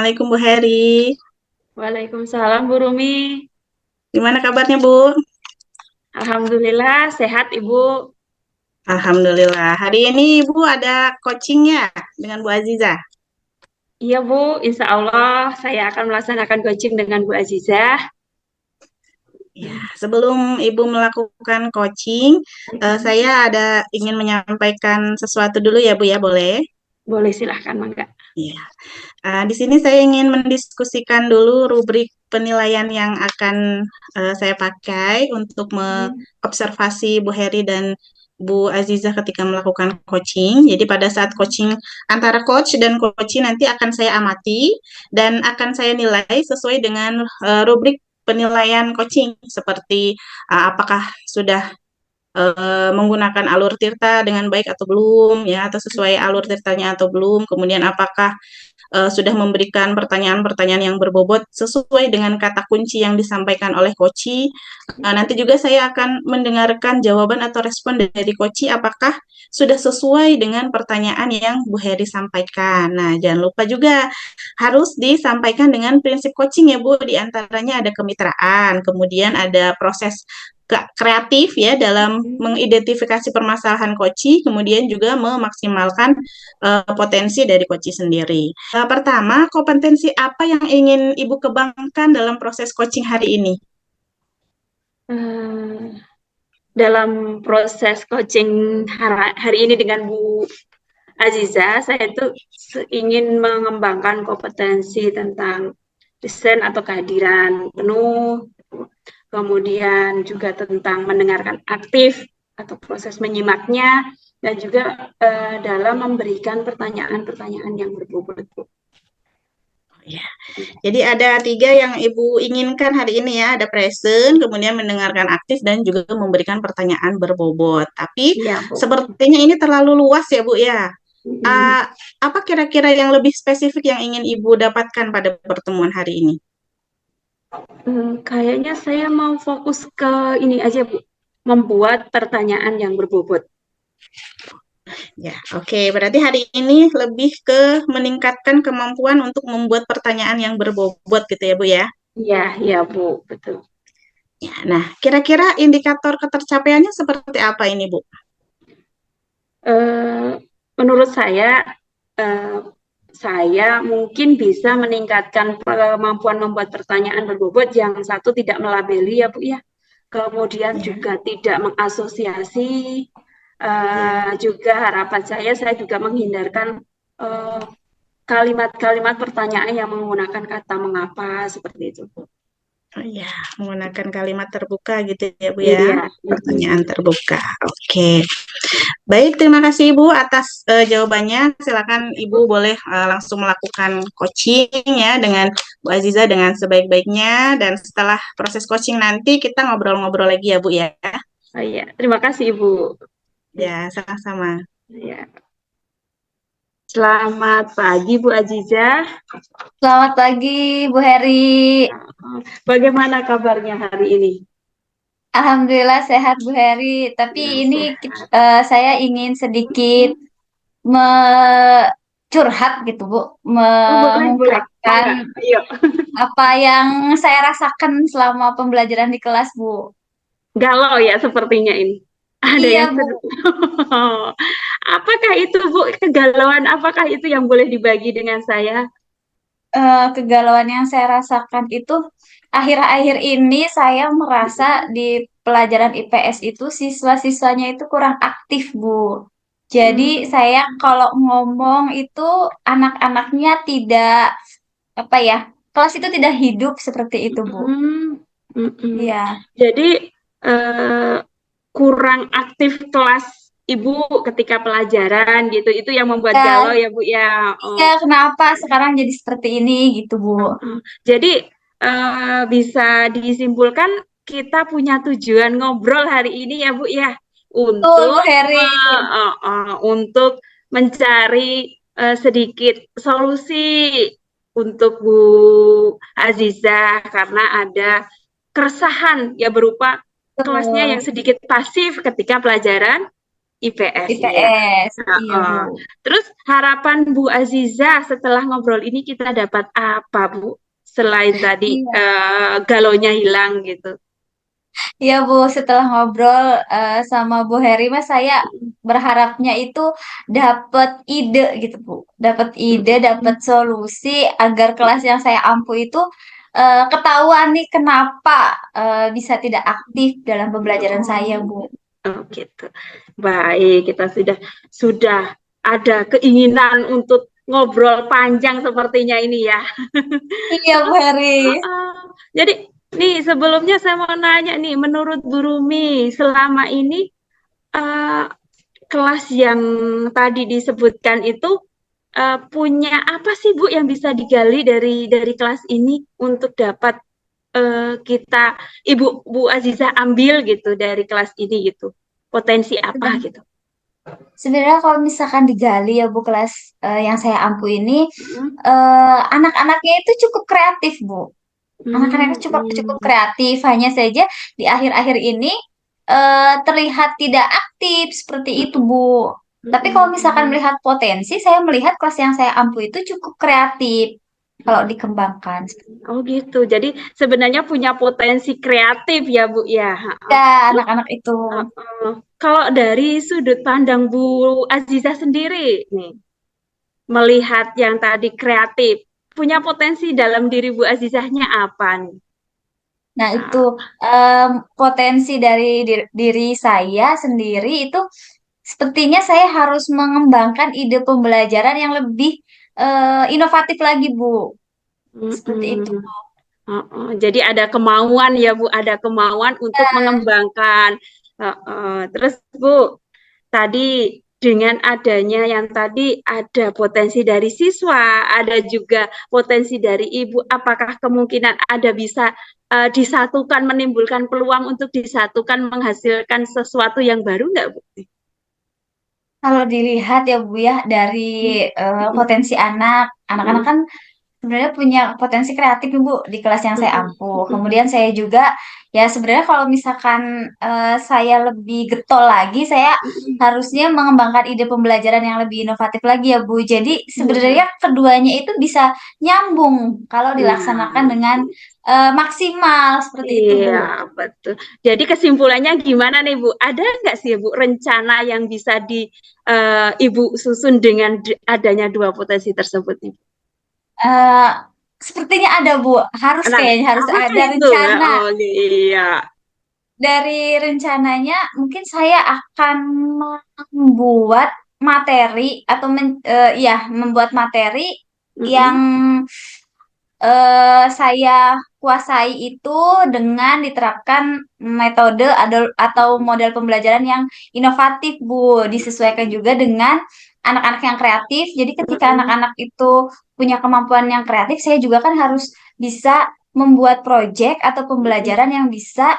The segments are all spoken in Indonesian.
Assalamualaikum Bu Heri. Waalaikumsalam Bu Rumi. Gimana kabarnya Bu? Alhamdulillah sehat Ibu. Alhamdulillah. Hari ini Ibu ada coaching ya dengan Bu Aziza. Iya Bu, Insya Allah saya akan melaksanakan coaching dengan Bu Azizah. Ya, sebelum Ibu melakukan coaching, saya ingin menyampaikan sesuatu dulu ya Bu ya, boleh? Boleh silahkan Mangga. Iya. Di sini saya ingin mendiskusikan dulu rubrik penilaian yang akan saya pakai untuk mengobservasi Bu Heri dan Bu Aziza ketika melakukan coaching. Jadi pada saat coaching antara coach dan coaching nanti akan saya amati dan akan saya nilai sesuai dengan rubrik penilaian coaching seperti apakah sudah menggunakan alur tirta dengan baik atau belum ya, atau sesuai alur tirtanya atau belum, kemudian apakah sudah memberikan pertanyaan-pertanyaan yang berbobot sesuai dengan kata kunci yang disampaikan oleh Koci. Nanti juga saya akan mendengarkan jawaban atau respon dari Koci apakah sudah sesuai dengan pertanyaan yang Bu Heri sampaikan. Nah, jangan lupa juga harus disampaikan dengan prinsip coaching ya Bu, di antaranya ada kemitraan, kemudian ada proses kreatif ya dalam mengidentifikasi permasalahan koci, kemudian juga memaksimalkan potensi dari koci sendiri. Pertama, kompetensi apa yang ingin Ibu kembangkan dalam proses coaching hari ini? Dalam proses coaching hari ini dengan Bu Aziza, saya itu ingin mengembangkan kompetensi tentang desain atau kehadiran penuh, kemudian juga tentang mendengarkan aktif atau proses menyimaknya, dan juga dalam memberikan pertanyaan-pertanyaan yang berbobot. Ya. Jadi ada 3 yang Ibu inginkan hari ini ya, ada present, kemudian mendengarkan aktif, dan juga memberikan pertanyaan berbobot. Tapi Ya, sepertinya ini terlalu luas ya Bu ya. Apa kira-kira yang lebih spesifik yang ingin Ibu dapatkan pada pertemuan hari ini? Kayaknya saya mau fokus ke ini aja Bu, membuat pertanyaan yang berbobot. Ya, oke. Berarti hari ini lebih ke meningkatkan kemampuan untuk membuat pertanyaan yang berbobot gitu ya, Bu ya? Iya, iya Bu, betul. Ya, nah, kira-kira indikator ketercapaiannya seperti apa ini, Bu? Menurut saya mungkin bisa meningkatkan kemampuan membuat pertanyaan berbobot. Yang satu tidak melabeli ya Bu ya. Kemudian juga tidak mengasosiasi. Juga harapan saya juga menghindarkan kalimat-kalimat pertanyaan yang menggunakan kata mengapa seperti itu. Oh iya, menggunakan kalimat terbuka gitu ya, Bu ya. Iya. Pertanyaan terbuka. Oke. Baik, terima kasih Ibu atas jawabannya. Silakan Ibu boleh langsung melakukan coaching ya dengan Bu Aziza dengan sebaik-baiknya, dan setelah proses coaching nanti kita ngobrol-ngobrol lagi ya, Bu ya. Oh iya, terima kasih Ibu. Ya, sama-sama. Ya. Selamat pagi Bu Aziza. Selamat pagi Bu Heri. Bagaimana kabarnya hari ini? Alhamdulillah sehat Bu Heri. Tapi ini saya ingin sedikit curhat gitu Bu, Boleh. mengungkapkan apa yang saya rasakan selama pembelajaran di kelas Bu. Galau ya sepertinya ini. Ada Iya yang Bu. Apakah itu Bu, kegalauan apakah itu yang boleh dibagi dengan saya? Kegalauan yang saya rasakan itu akhir-akhir ini saya merasa di pelajaran IPS itu siswa-siswanya itu kurang aktif Bu. Jadi saya kalau ngomong itu anak-anaknya tidak apa ya, kelas itu tidak hidup seperti itu Bu. Iya. Jadi kurang aktif kelas Ibu ketika pelajaran gitu, itu yang membuat galau ya Bu ya. Iya, kenapa sekarang jadi seperti ini gitu Bu. Jadi bisa disimpulkan kita punya tujuan ngobrol hari ini ya Bu ya, untuk untuk mencari sedikit solusi untuk Bu Aziza, karena ada keresahan ya berupa kelasnya yang sedikit pasif ketika pelajaran IPS ya. IPS. Iya, Bu. Heeh. Terus harapan Bu Aziza setelah ngobrol ini kita dapat apa, Bu? Selain tadi Iya. galonya hilang gitu. Iya Bu, setelah ngobrol sama Bu Heri Mas, saya berharapnya itu dapat ide gitu Bu. Dapat ide, dapat solusi agar kelas yang saya ampu itu ketahuan nih kenapa bisa tidak aktif dalam pembelajaran saya Bu. Oh gitu. Baik, kita sudah ada keinginan untuk ngobrol panjang sepertinya ini ya. Iya Bu Heri. Jadi nih sebelumnya saya mau nanya nih, menurut Bu Rumi selama ini eh, kelas yang tadi disebutkan itu punya apa sih Bu yang bisa digali dari kelas ini untuk dapat kita Ibu Bu Aziza ambil gitu dari kelas ini gitu. Potensi apa Seben- gitu. Sebenarnya kalau misalkan digali ya Bu, kelas yang saya ampu ini Hmm. anak-anaknya itu cukup kreatif Bu. Anak-anaknya cukup cukup kreatif, hanya saja di akhir-akhir ini terlihat tidak aktif seperti itu, Bu. Tapi kalau misalkan melihat potensi, saya melihat kelas yang saya ampu itu cukup kreatif kalau dikembangkan. Oh gitu. Jadi sebenarnya punya potensi kreatif ya Bu ya. Ya, anak-anak itu. Kalau dari sudut pandang Bu Aziza sendiri nih, melihat yang tadi kreatif, punya potensi dalam diri Bu Azizahnya apa nih? Nah, itu potensi dari diri saya sendiri itu sepertinya saya harus mengembangkan ide pembelajaran yang lebih inovatif lagi, Bu. Seperti itu. Mm-mm. Jadi ada kemauan ya Bu, ada kemauan untuk mengembangkan. Terus Bu, tadi dengan adanya yang tadi ada potensi dari siswa, ada juga potensi dari ibu, apakah kemungkinan ada bisa disatukan, menimbulkan peluang untuk disatukan, menghasilkan sesuatu yang baru nggak Bu? Kalau dilihat ya Bu ya dari potensi anak-anak kan sebenarnya punya potensi kreatif nih, Bu, di kelas yang saya ampu. Kemudian saya juga ya sebenarnya kalau misalkan saya lebih getol lagi, saya harusnya mengembangkan ide pembelajaran yang lebih inovatif lagi ya, Bu. Jadi sebenarnya keduanya itu bisa nyambung kalau dilaksanakan dengan maksimal seperti itu, Bu. Iya, betul. Jadi kesimpulannya gimana nih, Bu? Ada nggak sih, Bu, rencana yang bisa Ibu susun dengan adanya dua potensi tersebut nih? Eh, Sepertinya ada, Bu. Harus Nah, kayaknya harus apa ada itu? rencana. Oh, iya. Dari rencananya mungkin saya akan membuat materi atau ya membuat materi yang Mm-mm. saya kuasai itu dengan diterapkan metode atau model pembelajaran yang inovatif, Bu. Disesuaikan juga dengan anak-anak yang kreatif. Jadi ketika Mm-mm. anak-anak itu punya kemampuan yang kreatif, saya juga kan harus bisa membuat proyek atau pembelajaran yang bisa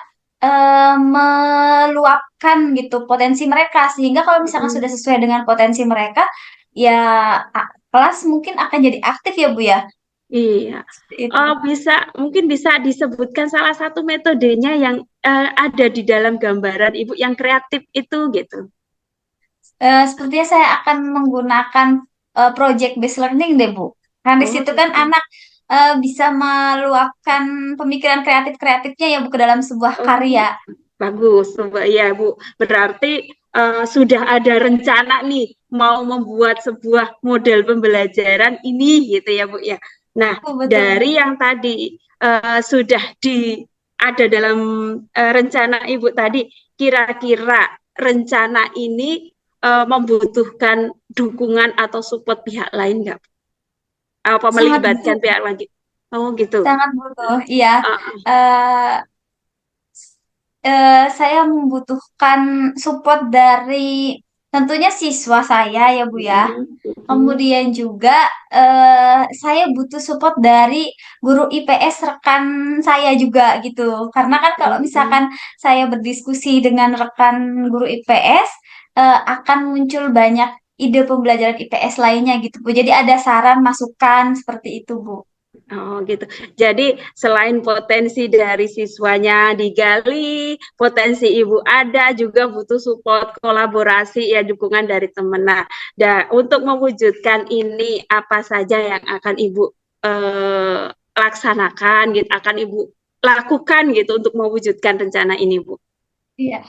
meluapkan gitu potensi mereka. Sehingga kalau misalkan sudah Mm-mm. sesuai dengan potensi mereka, ya kelas mungkin akan jadi aktif ya, Bu ya. Iya. Itu. Mungkin bisa disebutkan salah satu metodenya yang ada di dalam gambaran Ibu yang kreatif itu gitu. Sepertinya saya akan menggunakan project based learning deh, Bu. Karena di Oh, situ kan gitu. anak bisa meluapkan pemikiran kreatif-kreatifnya ya, Bu, ke dalam sebuah Oh, karya. bagus, ya Bu. Berarti sudah ada rencana nih mau membuat sebuah model pembelajaran ini gitu ya Bu ya. Nah, Oh, betul, dari Bu. yang tadi sudah ada dalam rencana Ibu tadi, kira-kira rencana ini membutuhkan dukungan atau support pihak lain nggak? Apa Sangat melibatkan butuh, pihak lagi? Oh gitu. sangat butuh. Iya. Uh, Eh, saya membutuhkan support dari tentunya siswa saya ya, Bu ya. Kemudian juga saya butuh support dari guru IPS rekan saya juga gitu. Karena kan kalau misalkan saya berdiskusi dengan rekan guru IPS, akan muncul banyak ide pembelajaran IPS lainnya gitu, Bu. Jadi ada saran, masukan seperti itu, Bu. Oh gitu. Jadi selain potensi dari siswanya digali, potensi ibu ada, juga butuh support kolaborasi ya, dukungan dari teman. Nah, untuk mewujudkan ini apa saja yang akan ibu laksanakan gitu, akan ibu lakukan gitu untuk mewujudkan rencana ini, Bu? Iya,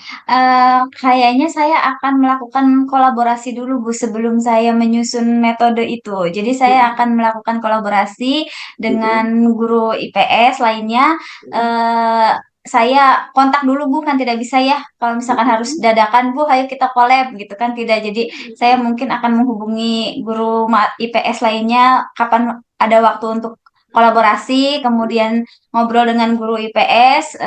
kayaknya saya akan melakukan kolaborasi dulu, Bu, sebelum saya menyusun metode itu. Jadi saya Mm-mm. akan melakukan kolaborasi dengan Mm-mm. guru IPS lainnya. Eh, saya kontak dulu, Bu, kan tidak bisa ya. Kalau misalkan harus Mm-mm. dadakan, Bu, ayo kita collab gitu kan tidak. Jadi saya mungkin akan menghubungi guru IPS lainnya kapan ada waktu untuk kolaborasi, kemudian ngobrol dengan guru IPS,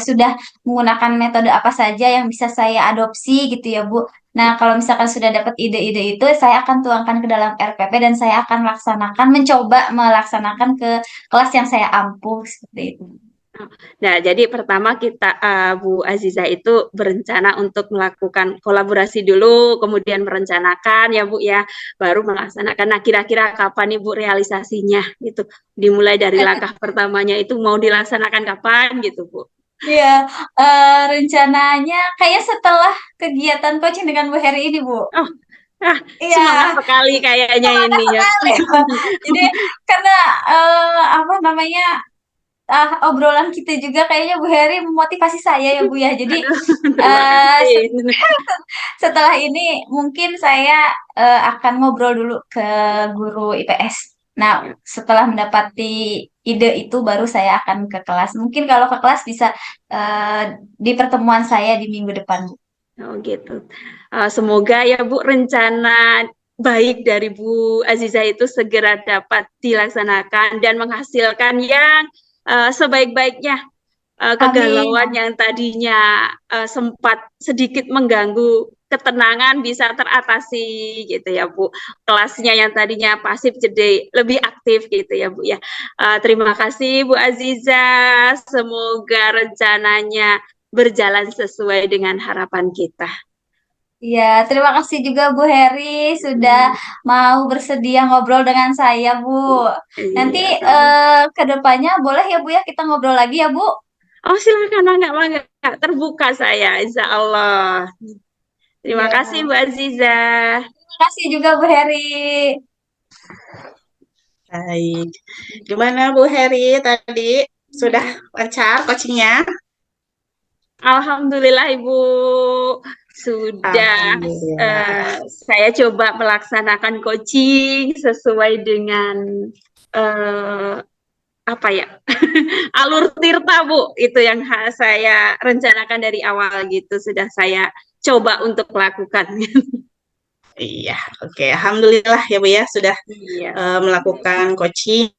sudah menggunakan metode apa saja yang bisa saya adopsi gitu ya Bu. Nah, kalau misalkan sudah dapat ide-ide itu, saya akan tuangkan ke dalam RPP dan saya akan mencoba melaksanakan ke kelas yang saya ampuh seperti itu. Nah, jadi pertama kita Bu Aziza itu berencana untuk melakukan kolaborasi dulu, kemudian merencanakan ya Bu ya, baru melaksanakan. Nah, kira-kira kapan Ibu realisasinya gitu? Dimulai dari langkah pertamanya itu mau dilaksanakan kapan gitu Bu? Iya, rencananya kayak setelah kegiatan coaching dengan Bu Heri ini, Bu. Oh, Iya, semangat sekali kayaknya semangat ini ya. sekali. Jadi karena apa namanya obrolan kita juga kayaknya Bu Heri memotivasi saya ya Bu ya. Jadi Aduh, terima eh, kasih. setelah ini mungkin saya akan ngobrol dulu ke guru IPS. Nah, setelah mendapati ide itu baru saya akan ke kelas. Mungkin kalau ke kelas bisa di pertemuan saya di minggu depan, Bu. Oh gitu. Semoga ya Bu rencana baik dari Bu Aziza itu segera dapat dilaksanakan dan menghasilkan yang sebaik-baiknya. Amin. Kegalauan yang tadinya sempat sedikit mengganggu ketenangan bisa teratasi gitu ya Bu. Kelasnya yang tadinya pasif jadi lebih aktif gitu ya Bu ya. Terima kasih Bu Aziza. Semoga rencananya berjalan sesuai dengan harapan kita. Ya, terima kasih juga Bu Heri sudah Hmm, mau bersedia ngobrol dengan saya, Bu. Nanti iya, sama. ke depannya boleh ya Bu ya kita ngobrol lagi ya Bu. Oh silakan, mangga, mangga. Terbuka saya, insya Allah. Terima kasih Ya, Bu Aziza. terima kasih juga Bu Heri. Baik. Gimana Bu Heri tadi? Sudah lancar coachingnya? Alhamdulillah Ibu sudah Alhamdulillah. saya coba melaksanakan coaching sesuai dengan eh, apa ya alur tirta Bu itu yang saya rencanakan dari awal gitu sudah saya coba untuk lakukan. Iya, oke. Alhamdulillah ya Bu ya sudah Iya. melakukan coaching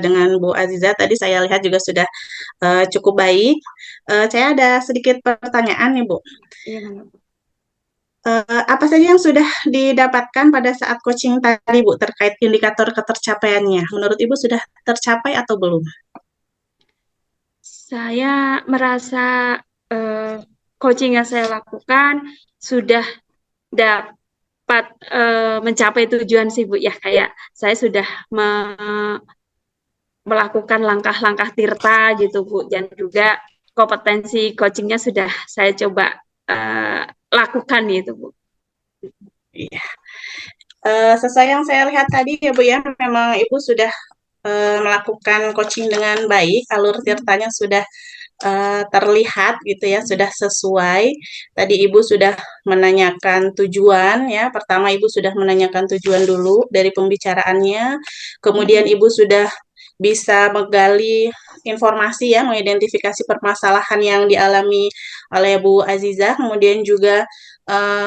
dengan Bu Aziza. Tadi saya lihat juga sudah cukup baik. Saya ada sedikit pertanyaan nih Bu. Iya, Apa saja yang sudah didapatkan pada saat coaching tadi Bu terkait indikator ketercapaiannya? Menurut Ibu sudah tercapai atau belum? saya merasa eh, coaching yang saya lakukan sudah dapat mencapai tujuan sih Bu ya kayak saya sudah melakukan langkah-langkah tirta gitu Bu dan juga kompetensi coachingnya sudah saya coba lakukan gitu Bu. Iya. Sesuai yang saya lihat tadi ya Bu ya, memang Ibu sudah melakukan coaching dengan baik, alur tirtanya sudah terlihat gitu ya, sudah sesuai. Tadi Ibu sudah menanyakan tujuan ya. Pertama Ibu sudah menanyakan tujuan dulu dari pembicaraannya. Kemudian Ibu sudah bisa menggali informasi ya, mengidentifikasi permasalahan yang dialami oleh Bu Aziza. Kemudian juga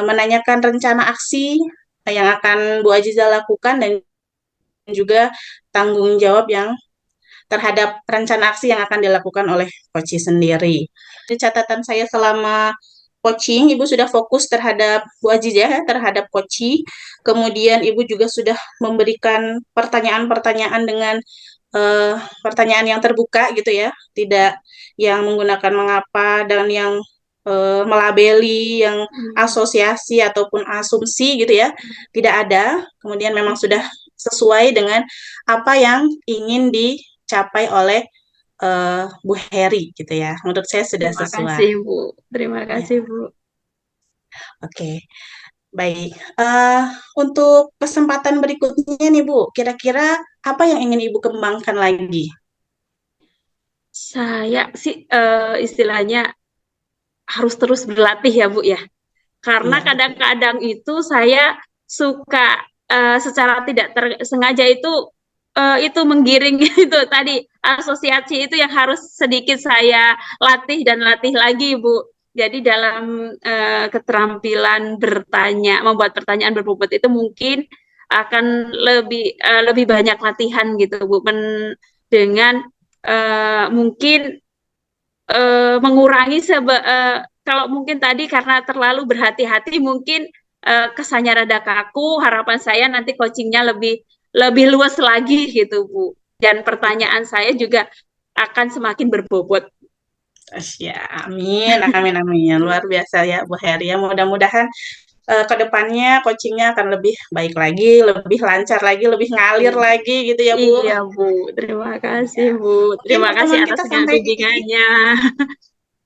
menanyakan rencana aksi yang akan Bu Aziza lakukan dan juga tanggung jawab yang terhadap rencana aksi yang akan dilakukan oleh Koci sendiri. Di catatan saya selama coaching, Ibu sudah fokus terhadap Bu Aziza ya, terhadap Koci. Kemudian Ibu juga sudah memberikan pertanyaan-pertanyaan dengan pertanyaan yang terbuka gitu ya, tidak yang menggunakan mengapa dan yang melabeli, yang asosiasi ataupun asumsi gitu ya, tidak ada. Kemudian memang sudah sesuai dengan apa yang ingin dicapai oleh Bu Heri gitu ya. Menurut saya sudah Terima sesuai. kasih, Bu. Terima Ya, kasih, Bu. oke. Baik. Untuk kesempatan berikutnya nih Bu, kira-kira apa yang ingin Ibu kembangkan lagi? Saya sih istilahnya harus terus berlatih ya, Bu ya. Karena Iya, betul. kadang-kadang itu saya suka secara tidak tersengaja itu menggiring itu tadi asosiasi itu yang harus sedikit saya latih dan latih lagi, Bu. Jadi dalam keterampilan bertanya, membuat pertanyaan berbobot itu mungkin akan lebih banyak latihan gitu, Bu. Dengan mungkin mengurangi kalau mungkin tadi karena terlalu berhati-hati mungkin kesannya rada kaku. Harapan saya nanti coachingnya lebih lebih luas lagi gitu, Bu. Dan pertanyaan saya juga akan semakin berbobot. Ya, amin, amin, amin. Luar biasa ya Bu Heri ya. Mudah-mudahan ke depannya coachingnya akan lebih baik lagi, lebih lancar lagi, lebih ngalir lagi gitu ya Bu. Iya, Bu. Terima kasih, Ya. Bu. Mungkin Terima kasih pertemuan atas kita segala sampai di bimbingannya.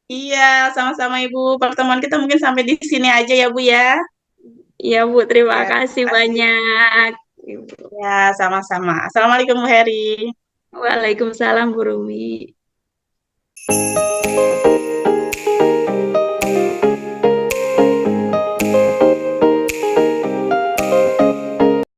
Iya, sama-sama Ibu. Pertemuan kita mungkin sampai di sini aja ya Bu ya. Iya, Bu. Terima Ya, kasih terima kasih. banyak. Ya, sama-sama. Assalamualaikum Bu Heri. Waalaikumsalam, Bu Rumi.